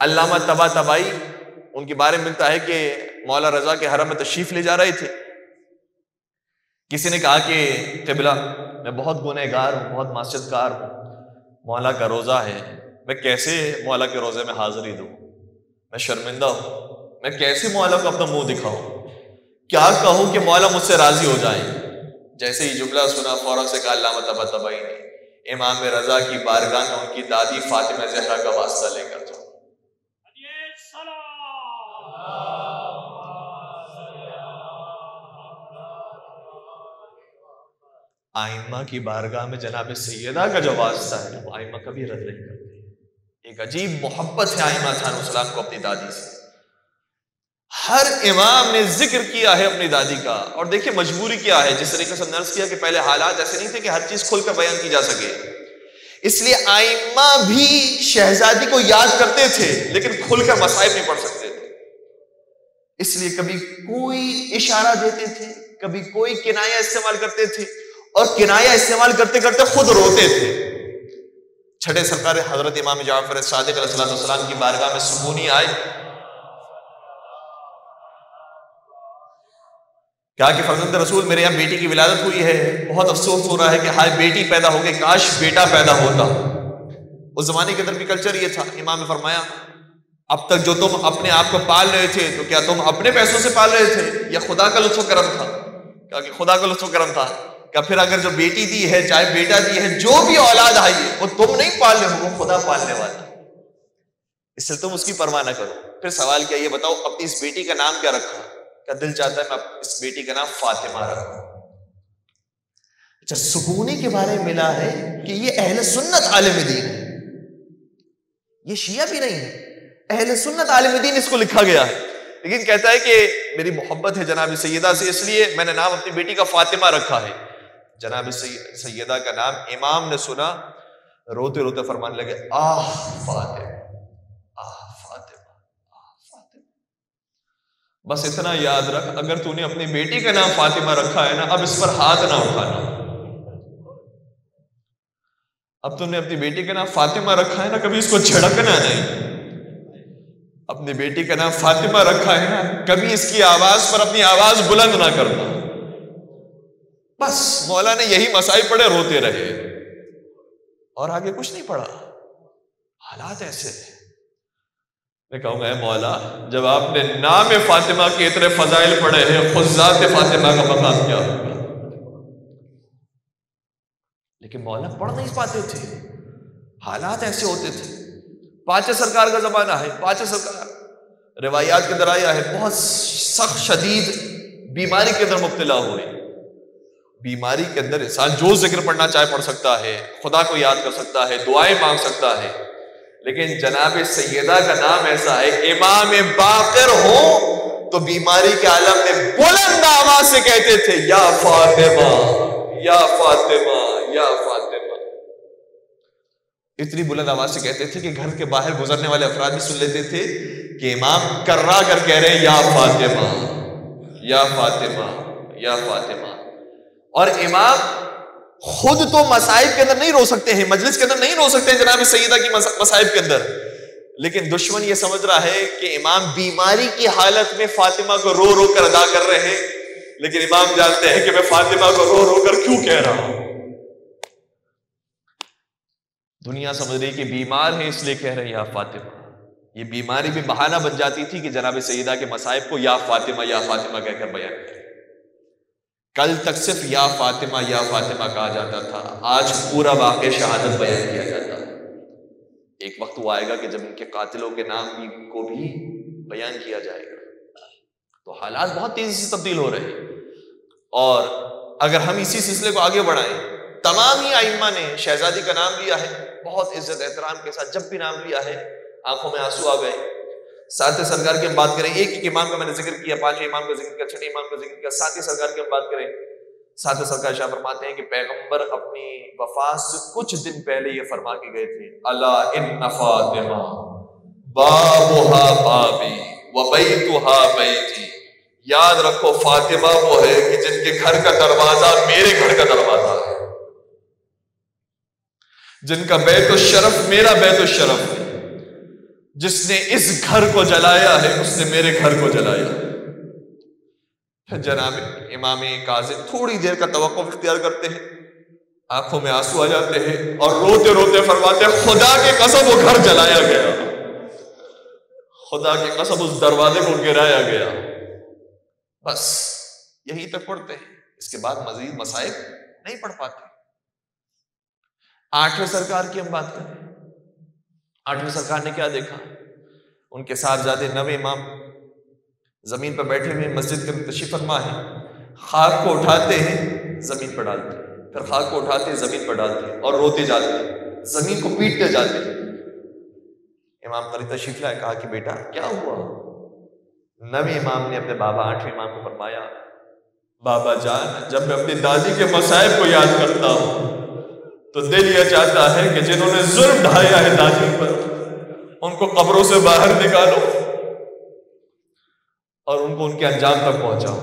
علامہ Tabatabai ان کے بارے میں ملتا ہے کہ مولا رضا کے حرم میں تشریف لے جا رہے تھے. کسی نے کہا کہ قبلہ میں بہت گنہگار ہوں، بہت معصیت کار ہوں، مولا کا روزہ ہے، میں کیسے مولا کے روزے میں حاضری دوں، میں شرمندہ ہوں، میں کیسے مولا کو اپنا منہ دکھاؤں، کیا کہوں کہ مولا مجھ سے راضی ہو جائیں. جیسے ہی جملہ سنا فوراً سے کہا علامہ طباطبائی نے، امام رضا کی بارگاہ میں ان کی دادی فاطمہ زہرا کا واسطہ لے کر جاؤ. آئمہ کی بارگاہ میں جناب سیدہ کا جو واسطہ ہے وہ آئمہ کبھی رد نہیں کرتے. ایک عجیب محبت ہے آئمہ علیہ السلام کو اپنی دادی سے. ہر امام نے ذکر کیا ہے اپنی دادی کا. اور دیکھیں مجبوری کیا ہے، جس طریقے سے نرس کیا کہ پہلے حالات ایسے نہیں تھے کہ ہر چیز کھل کر بیان کی جا سکے، اس لیے آئمہ بھی شہزادی کو یاد کرتے تھے لیکن کھل کر مصائب نہیں پڑھ سکتے تھے. اس لیے کبھی کوئی اشارہ دیتے تھے، کبھی کوئی کنایہ استعمال کرتے تھے، اور کنایہ استعمال کرتے کرتے خود روتے تھے. چھٹے سرکار حضرت امام جعفر صادق علیہ السلام کی بارگاہ میں سکونی آئے، کہا کہ فرزند رسول میرے یہاں بیٹی کی ولادت ہوئی ہے، بہت افسوس ہو رہا ہے کہ ہائے بیٹی پیدا ہو گئی، کاش بیٹا پیدا ہوتا. اس زمانے کے اندر بھی کلچر یہ تھا. امام نے فرمایا اب تک جو تم اپنے آپ کو پال رہے تھے تو کیا تم اپنے پیسوں سے پال رہے تھے یا خدا کا لطف و کرم تھا؟ کہا کہ خدا کا لطف و کرم تھا. کہ پھر اگر جو بیٹی دی ہے چاہے بیٹا دی ہے، جو بھی اولاد آئی ہے وہ تم نہیں پال رہے ہو، وہ خدا پالنے والا، اس سے تم اس کی پرواہ نہ کرو. پھر سوال کیا، یہ بتاؤ اپنی اس بیٹی کا نام کیا رکھا؟ کا دل چاہتا ہے میں اس بیٹی کا نام فاطمہ رکھوں. اچھا سکونی کے بارے میں ملا ہے کہ یہ اہل سنت عالم دین ہے، یہ شیعہ بھی نہیں ہے، اہل سنت عالم دین اس کو لکھا گیا ہے. لیکن کہتا ہے کہ میری محبت ہے جناب سیدہ سے، اس لیے میں نے نام اپنی بیٹی کا فاطمہ رکھا ہے. جناب سیدہ کا نام امام نے سنا، روتے روتے فرمانے لگے آہ فاطمہ، آہ فاطمہ، آہ فاطمہ. بس اتنا یاد رکھ، اگر تو نے اپنی بیٹی کا نام فاطمہ رکھا ہے نا، اب اس پر ہاتھ نہ اٹھانا. اب تم نے اپنی بیٹی کا نام فاطمہ رکھا ہے نا، کبھی اس کو جھڑکنا نہیں. اپنی بیٹی کا نام فاطمہ رکھا ہے نا، کبھی اس کی آواز پر اپنی آواز بلند نہ کرنا. بس مولا نے یہی مسائل پڑھے، روتے رہے اور آگے کچھ نہیں پڑھا. حالات ایسے ہیں. میں کہوں گا اے مولا، جب آپ نے نام فاطمہ کے اتنے فضائل پڑھے ہیں، خود ذات فاطمہ کا مقام کیا ہوگا؟ لیکن مولا پڑھ نہیں پاتے تھے، حالات ایسے ہوتے تھے. پانچے سرکار کا زمانہ ہے، پانچے سرکار روایات کے اندر آیا ہے بہت سخت شدید بیماری کے اندر مبتلا ہوئے. بیماری کے اندر انسان جو ذکر پڑھنا چاہے پڑھ سکتا ہے، خدا کو یاد کر سکتا ہے، دعائیں مانگ سکتا ہے، لیکن جناب سیدہ کا نام ایسا ہے، امام باقر ہو تو بیماری کے عالم میں بلند آواز سے کہتے تھے یا فاطمہ، یا فاطمہ، یا فاطمہ. اتنی بلند آواز سے کہتے تھے کہ گھر کے باہر گزرنے والے افراد بھی سن لیتے تھے کہ امام کرا کر کہہ رہے ہیں یا فاطمہ، یا فاطمہ، یا فاطمہ. اور امام خود تو مصائب کے اندر نہیں رو سکتے ہیں، مجلس کے اندر نہیں رو سکتے ہیں جناب سیدہ کی مصائب کے اندر، لیکن دشمن یہ سمجھ رہا ہے کہ امام بیماری کی حالت میں فاطمہ کو رو رو کر ادا کر رہے ہیں، لیکن امام جانتے ہیں کہ میں فاطمہ کو رو رو کر کیوں کہہ رہا ہوں. دنیا سمجھ رہی کہ بیمار ہے اس لیے کہہ رہے ہیں یا فاطمہ. یہ بیماری بھی بہانہ بن جاتی تھی کہ جناب سیدہ کے مصائب کو یا فاطمہ، یا فاطمہ کہہ کر بیان کریں. کل تک صرف یا فاطمہ، یا فاطمہ کہا جاتا تھا، آج پورا واقع شہادت بیان کیا جاتا ہے. ایک وقت وہ آئے گا کہ جب ان کے قاتلوں کے نام کو بھی بیان کیا جائے گا. تو حالات بہت تیزی سے تبدیل ہو رہے ہیں. اور اگر ہم اسی سلسلے کو آگے بڑھائیں، تمام ہی ائمہ نے شہزادی کا نام لیا ہے بہت عزت احترام کے ساتھ. جب بھی نام لیا ہے آنکھوں میں آنسو آ گئے. ساتھ سرکار کی ہم بات کریں، ایک ایک امام کا میں نے ذکر کیا، پانچویں امام کا ذکر کیا، چھٹے امام کا ذکر کیا. ساتھ سرکار کی ہم بات کریں، ساتھ سرکار شاہ فرماتے ہیں کہ پیغمبر اپنی وفات سے کچھ دن پہلے یہ فرما کے گئے تھے، الا ان فاطمہ بابها بابی وبیتها بیتی. یاد رکھو فاطمہ وہ ہے کہ جن کے گھر کا دروازہ میرے گھر کا دروازہ ہے، جن کا بیت الشرف میرا بیت الشرف ہے، جس نے اس گھر کو جلایا ہے اس نے میرے گھر کو جلایا. جناب امام کاظم تھوڑی دیر کا توقف اختیار کرتے ہیں، آنکھوں میں آنسو آ جاتے ہیں اور روتے روتے فرماتے ہیں خدا کی قسم وہ گھر جلایا گیا، خدا کی قسم اس دروازے کو گرایا گیا. بس یہی تک پڑھتے ہیں، اس کے بعد مزید مسائل نہیں پڑھ پاتے. 8ویں سرکار کی ہم بات کریں، 8ویں سرکار نے کیا دیکھا؟ ان کے صاحبزادے 9 امام زمین پر بیٹھے ہوئے مسجد کے تشریف فرما ہے، خاک کو اٹھاتے ہیں زمین پر ڈالتے ہیں، پھر خاک کو اٹھاتے ہیں زمین پر ڈالتے ہیں اور روتے جاتے ہیں، زمین کو پیٹتے جاتے ہیں. امام قری تشریف لائے، کہا کہ بیٹا کیا ہوا؟ 9 امام نے اپنے بابا 8ویں امام کو فرمایا بابا جان جب میں اپنی دادی کے مصائب کو یاد کرتا ہوں تو دل یہ چاہتا ہے کہ جنہوں نے ظلم ڈھایا ہے دادی پر ان کو قبروں سے باہر نکالو اور ان کو ان کے انجام تک پہنچاؤ.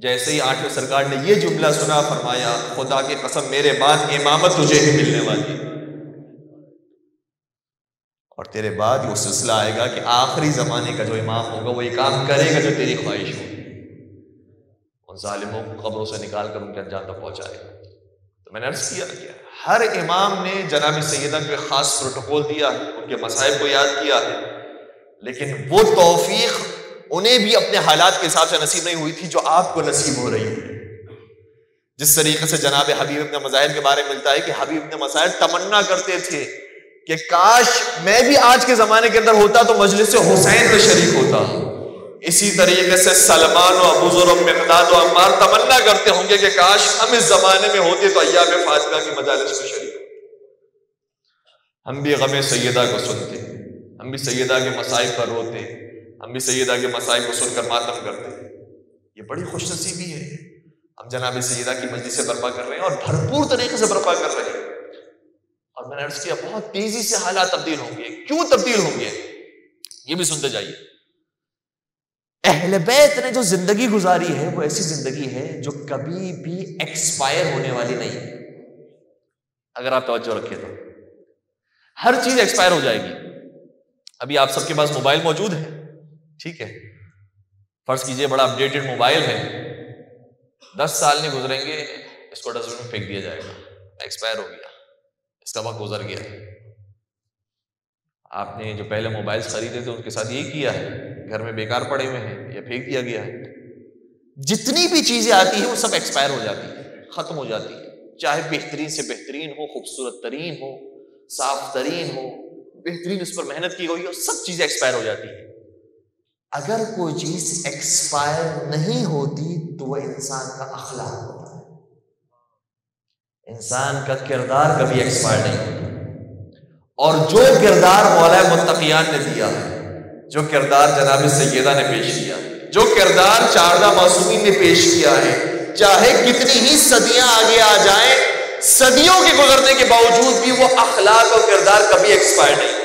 جیسے ہی 8ویں سرکار نے یہ جملہ سنا فرمایا خدا کی قسم میرے بعد امامت تجھے ہی ملنے والی اور تیرے بعد یہ سلسلہ آئے گا کہ آخری زمانے کا جو امام ہوگا وہ یہ کام کرے گا جو تیری خواہش ہوگی، ان ظالموں کو قبروں سے نکال کر ان کے انجام تک پہنچائے گا. تو میں نے عرض کیا کہ ہر امام نے جناب سیدہ کو ایک خاص پروٹوکول دیا ہے، ان کے مصائب کو یاد کیا ہے، لیکن وہ توفیق انہیں بھی اپنے حالات کے حساب سے نصیب نہیں ہوئی تھی جو آپ کو نصیب ہو رہی ہے. جس طریقے سے جناب حبیب ابن مظاہر کے بارے میں ملتا ہے کہ حبیب ابن مظاہر تمنا کرتے تھے کہ کاش میں بھی آج کے زمانے کے اندر ہوتا تو مجلس حسین میں شریک ہوتا. اسی طریقے سے سلمان و ابو ذر و مقداد و عمار تمنا کرتے ہوں گے کہ کاش ہم اس زمانے میں ہوتے تو ایام فاطمہ کی مجالس میں شریک ہوتے. ہم بھی غم سیدہ کو سنتے، ہم بھی سیدہ کے مصائب پر روتے، ہم بھی سیدہ کے مصائب کو سن کر ماتم کرتے. یہ بڑی خوش نصیبی ہے. ہم جناب سیدہ کی مجلس سے برپا کر رہے ہیں اور بھرپور طریقے سے برپا کر رہے ہیں. اور میں نے عرض کیا بہت تیزی سے حالات تبدیل ہوں گے. کیوں تبدیل ہوں گے یہ بھی سنتے جائیے. اہل بیت نے جو زندگی گزاری ہے وہ ایسی زندگی ہے جو کبھی بھی ایکسپائر ہونے والی نہیں ہے. اگر آپ توجہ رکھیں تو ہر چیز ایکسپائر ہو جائے گی. ابھی آپ سب کے پاس موبائل موجود ہے، ٹھیک ہے، فرض کیجئے بڑا اپڈیٹڈ موبائل ہے، 10 سال نہیں گزریں گے اس کو ڈسٹ بن میں پھینک دیا جائے گا، ایکسپائر ہو گیا، اس کا وقت گزر گیا. آپ نے جو پہلے موبائلز خریدے تھے ان کے ساتھ یہی کیا ہے، گھر میں بیکار پڑے ہوئے ہیں یا پھینک دیا گیا ہے. جتنی بھی چیزیں آتی ہیں وہ سب ایکسپائر ہو جاتی ہیں، ختم ہو جاتی ہیں، چاہے بہترین سے بہترین ہو، خوبصورت ترین ہو، صاف ترین ہو، بہترین اس پر محنت کی گئی ہو، سب چیزیں ایکسپائر ہو جاتی ہیں. اگر کوئی چیز ایکسپائر نہیں ہوتی تو وہ انسان کا اخلاق ہوتا ہے. انسان کا کردار کبھی ایکسپائر نہیں ہوتا. اور جو کردار مولا متقیان نے دیا ہے، جو کردار جناب سیدہ نے پیش کیا ہے، جو کردار چاردہ معصومین نے پیش کیا ہے، چاہے کتنی ہی صدیاں آگے آ جائیں، صدیوں کے گزرنے کے باوجود بھی وہ اخلاق اور کردار کبھی ایکسپائر نہیں.